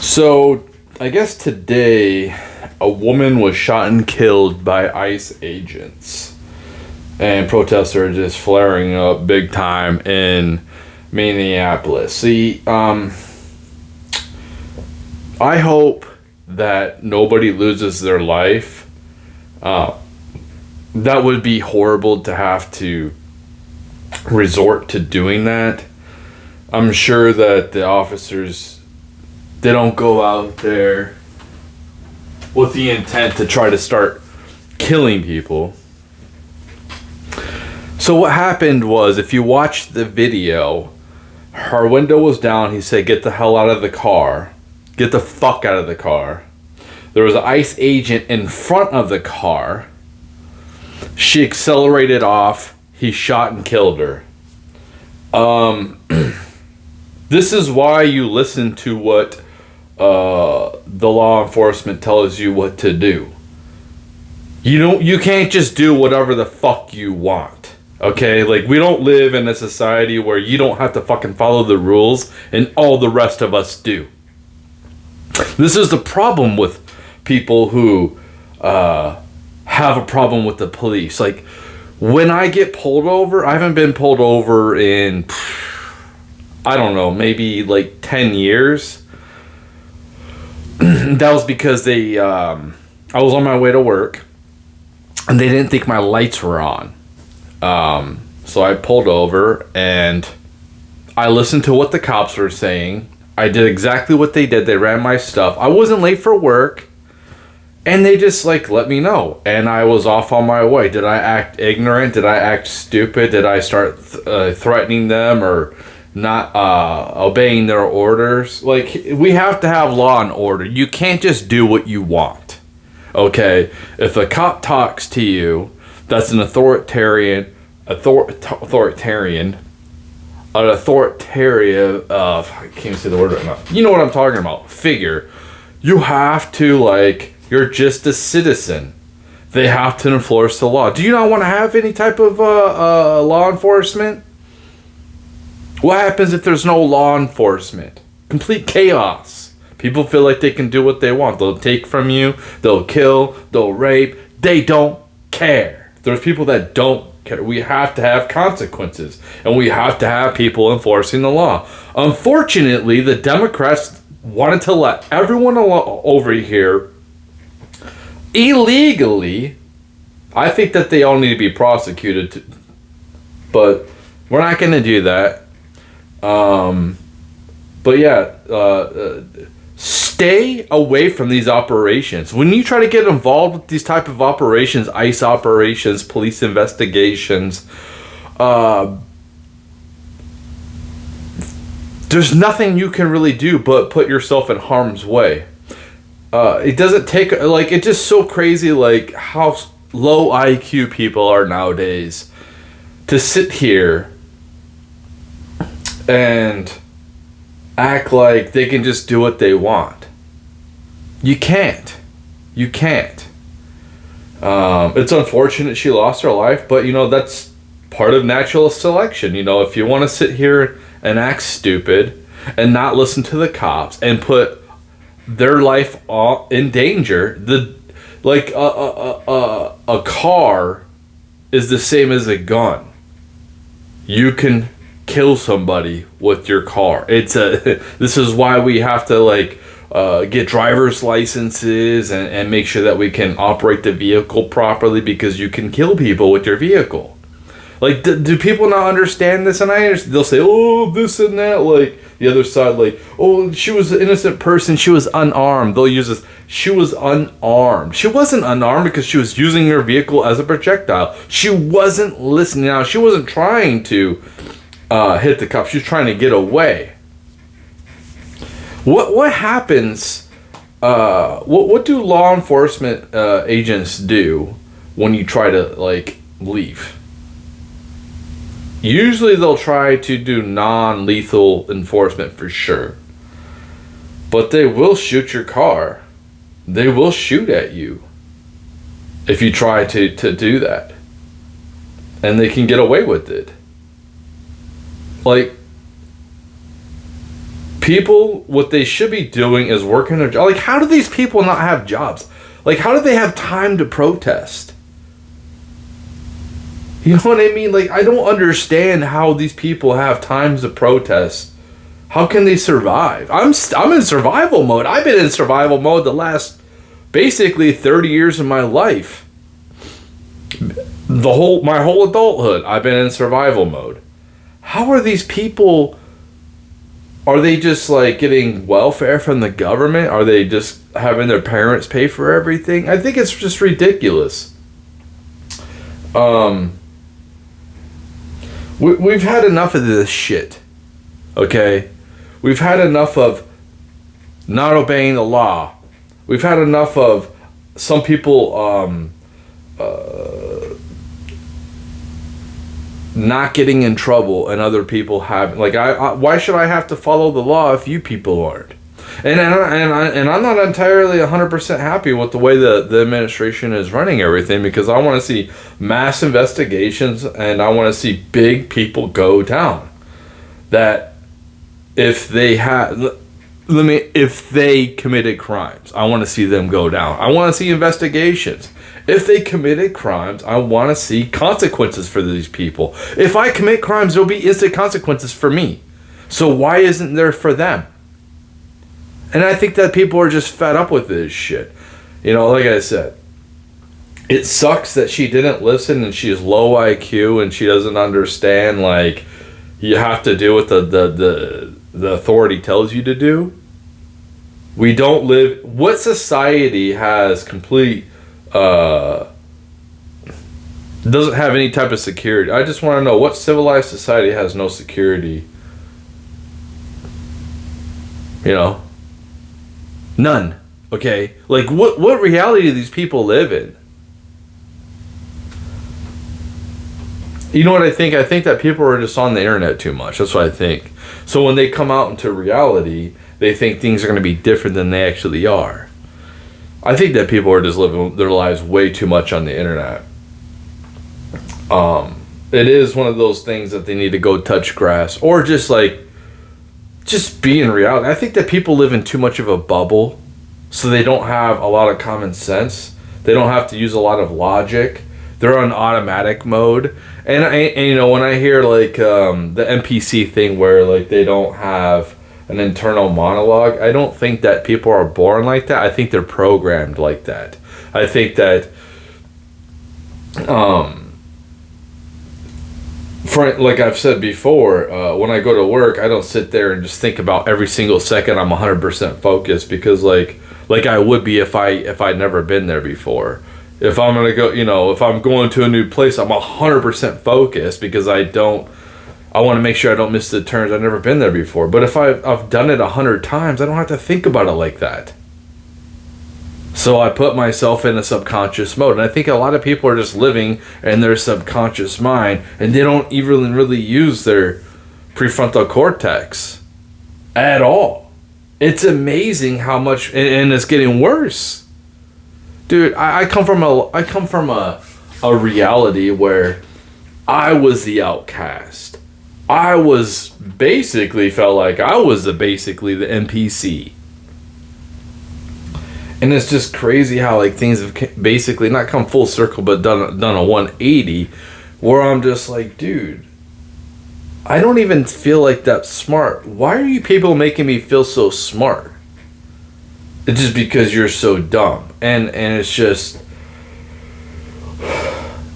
So, I guess today a woman was shot and killed by ICE agents. And protests are just flaring up big time in Minneapolis. See, I hope that nobody loses their life. That would be horrible to have to resort to doing that. I'm sure that the officers, they don't go out there with the intent to try to start killing people. So what happened was, if you watch the video, her window was down. He said, "Get the hell out of the car. Get the fuck out of the car." There was an ICE agent in front of the car. She accelerated off. He shot and killed her. This is why you listen to what the law enforcement tells you what to do. You can't just do whatever the fuck you want. Okay? Like, we don't live in a society where you don't have to fucking follow the rules and all the rest of us do. This is the problem with people who have a problem with the police. Like, when I get pulled over, I haven't been pulled over in, I don't know, maybe like 10 years. That was because I was on my way to work and they didn't think my lights were on. So I pulled over and I listened to what the cops were saying. I did exactly what they did. They ran my stuff. I wasn't late for work. And they just, like, let me know. And I was off on my way. Did I act ignorant? Did I act stupid? Did I start threatening them or not obeying their orders? Like, we have to have law and order. You can't just do what you want. Okay? If a cop talks to you, that's an authoritarian, I can't say the word right now. You know what I'm talking about. Figure. You have to, like, you're just a citizen. They have to enforce the law. Do you not want to have any type of law enforcement? What happens if there's no law enforcement? Complete chaos. People feel like they can do what they want. They'll take from you. They'll kill. They'll rape. They don't care. There's people that don't care. We have to have consequences. And we have to have people enforcing the law. Unfortunately, the Democrats wanted to let everyone over here illegally. I think that they all need to be prosecuted, but we're not going to do that. But yeah, stay away from these operations. When you try to get involved with these type of operations, ICE operations, police investigations, there's nothing you can really do but put yourself in harm's way. It doesn't take, like, it's just so crazy, like, how low IQ people are nowadays to sit here and act like they can just do what they want. You can't. You can't. It's unfortunate she lost her life, but, you know, that's part of natural selection. You know, if you want to sit here and act stupid and not listen to the cops and put their life in danger, a car is the same as a gun. You can kill somebody with your car. This is why we have to, like, get driver's licenses and make sure that we can operate the vehicle properly, because you can kill people with your vehicle. Like, do people not understand this? And I understand. They'll say, oh, this and that. Like, the other side, like, oh, she was an innocent person. She was unarmed. They'll use this. She was unarmed. She wasn't unarmed because she was using her vehicle as a projectile. She wasn't listening. Now, she wasn't trying to hit the cop. She was trying to get away. What happens? What do law enforcement agents do when you try to, like, leave? Usually they'll try to do non-lethal enforcement for sure. But they will shoot your car. They will shoot at you if you try to do that. And they can get away with it. Like, People, what they should be doing is working their job. Like, how do these people not have jobs? Like, how do they have time to protest? You know what I mean? Like, I don't understand how these people have times to protest. How can they survive? I'm in survival mode. I've been in survival mode the last basically 30 years of my life. My whole adulthood, I've been in survival mode. How are these people? Are they just like getting welfare from the government? Are they just having their parents pay for everything? I think it's just ridiculous. We've had enough of this shit. Okay? We've had enough of not obeying the law. We've had enough of some people not getting in trouble and other people have, like, why should I have to follow the law if you people aren't? And I'm not entirely 100% happy with the way the administration is running everything, because I want to see mass investigations and I want to see big people go down. That if they committed crimes, I want to see them go down. I want to see investigations. If they committed crimes, I want to see consequences for these people. If I commit crimes, there'll be instant consequences for me. So why isn't there for them? And I think that people are just fed up with this shit. You know, like I said, it sucks that she didn't listen and she's low IQ and she doesn't understand, like, you have to do what the authority tells you to do. We don't live... What society has complete... doesn't have any type of security? I just want to know, what civilized society has no security? You know? None. Okay? Like, what reality do these people live in? You know what I think? I think that people are just on the internet too much. That's what I think. So when they come out into reality, they think things are going to be different than they actually are. I think that people are just living their lives way too much on the internet. It is one of those things that they need to go touch grass, or just be in reality. I think that people live in too much of a bubble, so they don't have a lot of common sense. They don't have to use a lot of logic. They're on automatic mode. And you know, when I hear like the NPC thing where like they don't have an internal monologue, I don't think that people are born like that. I think they're programmed like that. I think that like I've said before, when I go to work, I don't sit there and just think about every single second I'm 100% focused, because like I would be if I'd never been there before. If I'm gonna go, you know, if I'm going to a new place, I'm 100% focused, because I want to make sure I don't miss the turns. I've never been there before. But if I've done it 100 times, I don't have to think about it like that. So I put myself in a subconscious mode. And I think a lot of people are just living in their subconscious mind, and they don't even really use their prefrontal cortex at all. It's amazing how much, and it's getting worse. Dude, I come from a reality where I was the outcast. I was basically felt like I was basically the NPC. And it's just crazy how like things have basically not come full circle, but done a 180, where I'm just like, dude, I don't even feel like that smart. Why are you people making me feel so smart? It's just because you're so dumb. And it's just,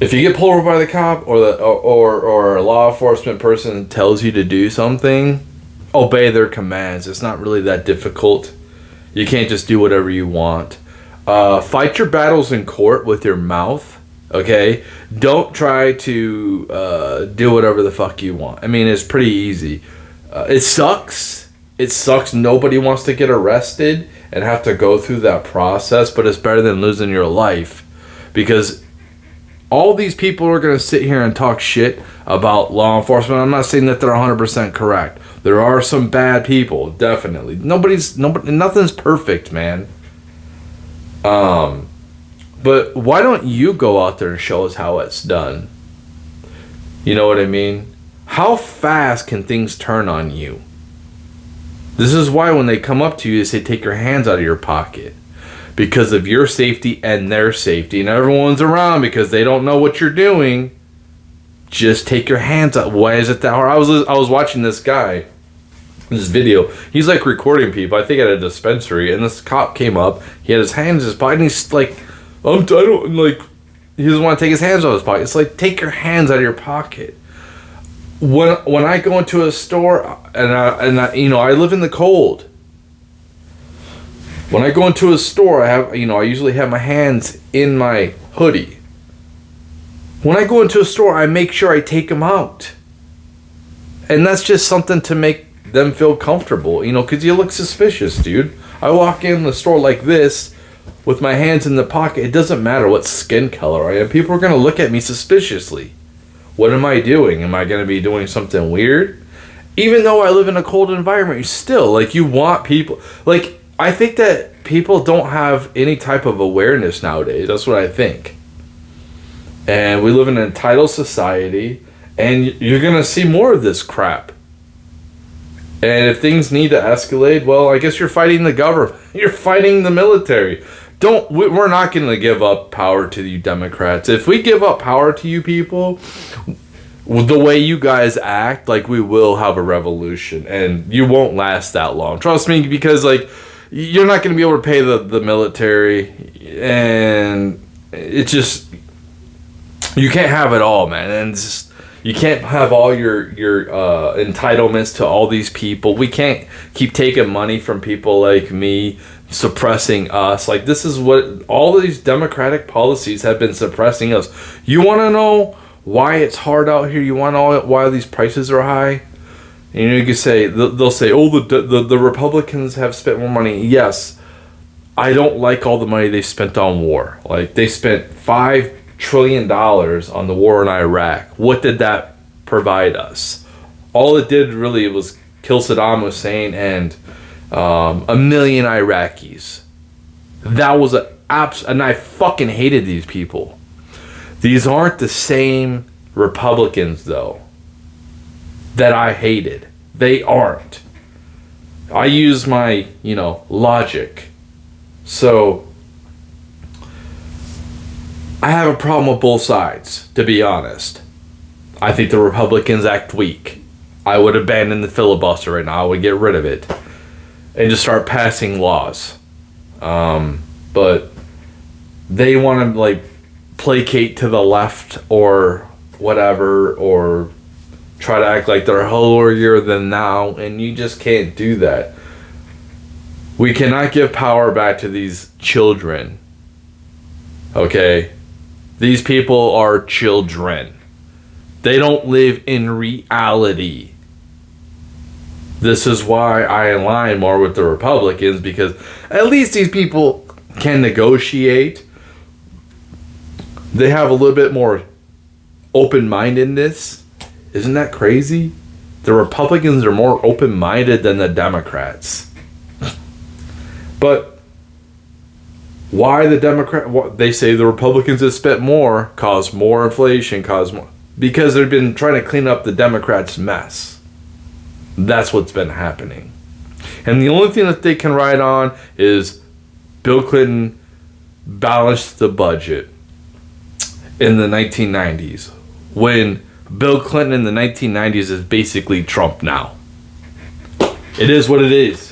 if you get pulled over by the cop, or a law enforcement person tells you to do something, obey their commands. It's not really that difficult. You can't just do whatever you want. Fight your battles in court with your mouth. Okay? Don't try to do whatever the fuck you want. I mean, it's pretty easy. It sucks. It sucks. Nobody wants to get arrested and have to go through that process, but it's better than losing your life, because all these people are going to sit here and talk shit about law enforcement. I'm not saying that they're 100% correct. There are some bad people, definitely. Nothing's perfect, man. But why don't you go out there and show us how it's done? You know what I mean? How fast can things turn on you? This is why when they come up to you, they say, take your hands out of your pocket. Because of your safety and their safety. And everyone's around because they don't know what you're doing. Just take your hands out. Why is it that hard? I was watching this guy, this video. He's like recording people, I think at a dispensary. And this cop came up. He had his hands in his pocket. And he's like, I don't, like, he doesn't want to take his hands out of his pocket. It's like, take your hands out of your pocket. When I go into a store, and I you know, I live in the cold. When I go into a store, I usually have my hands in my hoodie. When I go into a store, I make sure I take them out. And that's just something to make them feel comfortable, you know, because you look suspicious, dude. I walk in the store like this with my hands in the pocket. It doesn't matter what skin color I am. People are going to look at me suspiciously. What am I doing? Am I going to be doing something weird? Even though I live in a cold environment, you still, like, you want people, like, I think that people don't have any type of awareness nowadays. That's what I think. And we live in an entitled society, and you're going to see more of this crap. And if things need to escalate, well, I guess you're fighting the government. You're fighting the military. We're not going to give up power to you Democrats. If we give up power to you people, the way you guys act, like, we will have a revolution. And you won't last that long. Trust me, because, like, you're not going to be able to pay the military, and it's just, you can't have it all, man. And it's just, you can't have all your entitlements to all these people. We can't keep taking money from people like me, suppressing us. Like, this is what all of these democratic policies have been, suppressing us. You want to know why it's hard out here? You want to know why these prices are high? You know, you can say, they'll say, oh, the Republicans have spent more money. Yes, I don't like all the money they spent on war. Like, they spent $5 trillion on the war in Iraq. What did that provide us? All it did really was kill Saddam Hussein and 1 million Iraqis. That was and I fucking hated these people. These aren't the same Republicans, though, that I hated. They aren't. I use my, logic. So I have a problem with both sides, to be honest. I think the Republicans act weak. I would abandon the filibuster right now. I would get rid of it and just start passing laws. But they want to, like, placate to the left or whatever, or try to act like they're holier than thou, and you just can't do that. We cannot give power back to these children. Okay? These people are children. They don't live in reality. This is why I align more with the Republicans, because at least these people can negotiate. They have a little bit more open-mindedness. Isn't that crazy? The Republicans are more open-minded than the Democrats. But why the Democrat? They say the Republicans have spent more, caused more inflation, caused more, because they've been trying to clean up the Democrats' mess. That's what's been happening. And the only thing that they can ride on is Bill Clinton balanced the budget in the 1990s, when Bill Clinton in the 1990s is basically Trump now. It is what it is.